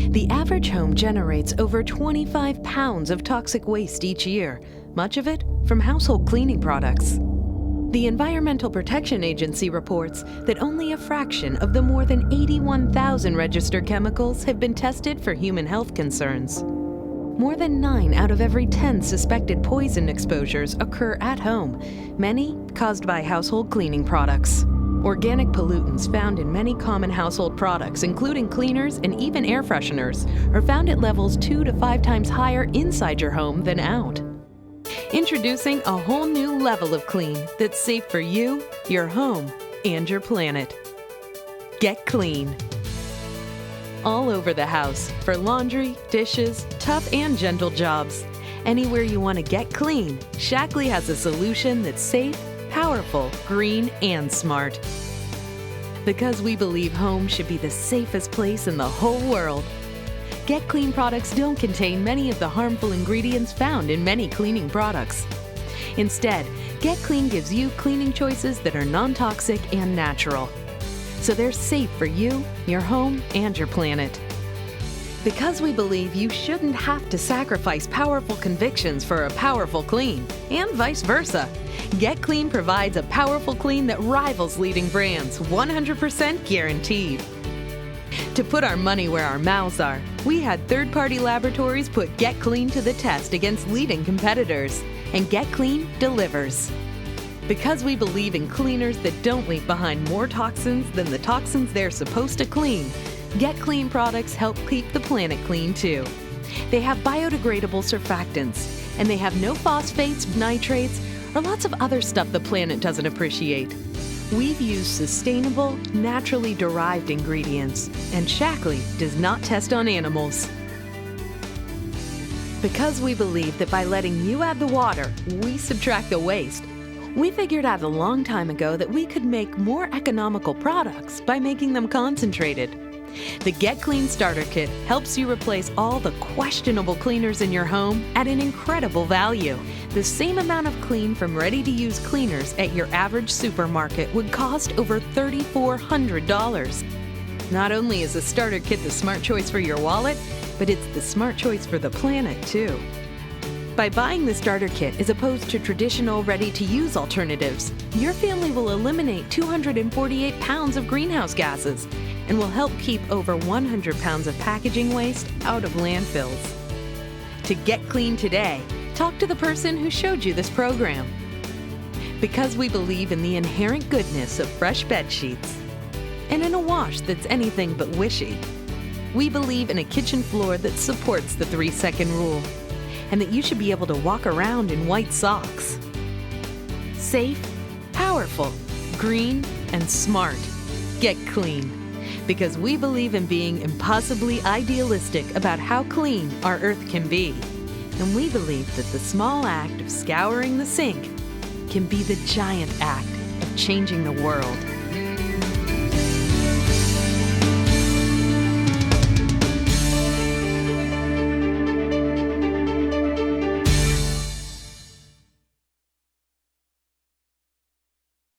The average home generates over 25 pounds of toxic waste each year, much of it from household cleaning products. The Environmental Protection Agency reports that only a fraction of the more than 81,000 registered chemicals have been tested for human health concerns. More than 9 out of every 10 suspected poison exposures occur at home, many caused by household cleaning products. Organic pollutants found in many common household products, including cleaners and even air fresheners, are found at levels 2 to 5 times higher inside your home than out. Introducing a whole new level of clean that's safe for you, your home, and your planet. Get Clean. All over the house, for laundry, dishes, tough and gentle jobs. Anywhere you want to get clean, Shaklee has a solution that's safe, powerful, green, and smart. Because we believe home should be the safest place in the whole world. Get Clean products don't contain many of the harmful ingredients found in many cleaning products. Instead, Get Clean gives you cleaning choices that are non-toxic and natural. So they're safe for you, your home, and your planet. Because we believe you shouldn't have to sacrifice powerful convictions for a powerful clean, and vice versa. Get Clean provides a powerful clean that rivals leading brands, 100% guaranteed. To put our money where our mouths are, we had third-party laboratories put Get Clean to the test against leading competitors, and Get Clean delivers. Because we believe in cleaners that don't leave behind more toxins than the toxins they're supposed to clean, Get Clean products help keep the planet clean too. They have biodegradable surfactants, and they have no phosphates, nitrates, or lots of other stuff the planet doesn't appreciate. We've used sustainable, naturally derived ingredients, and Shaklee does not test on animals. Because we believe that by letting you add the water, we subtract the waste, we figured out a long time ago that we could make more economical products by making them concentrated. The Get Clean Starter Kit helps you replace all the questionable cleaners in your home at an incredible value. The same amount of clean from ready-to-use cleaners at your average supermarket would cost over $3,400. Not only is the starter kit the smart choice for your wallet, but it's the smart choice for the planet, too. By buying the starter kit as opposed to traditional ready-to-use alternatives, your family will eliminate 248 pounds of greenhouse gases and will help keep over 100 pounds of packaging waste out of landfills. To get clean today, talk to the person who showed you this program. Because we believe in the inherent goodness of fresh bed sheets and in a wash that's anything but wishy. We believe in a kitchen floor that supports the 3-second rule and that you should be able to walk around in white socks. Safe, powerful, green, and smart. Get Clean. Because we believe in being impossibly idealistic about how clean our Earth can be. And we believe that the small act of scouring the sink can be the giant act of changing the world.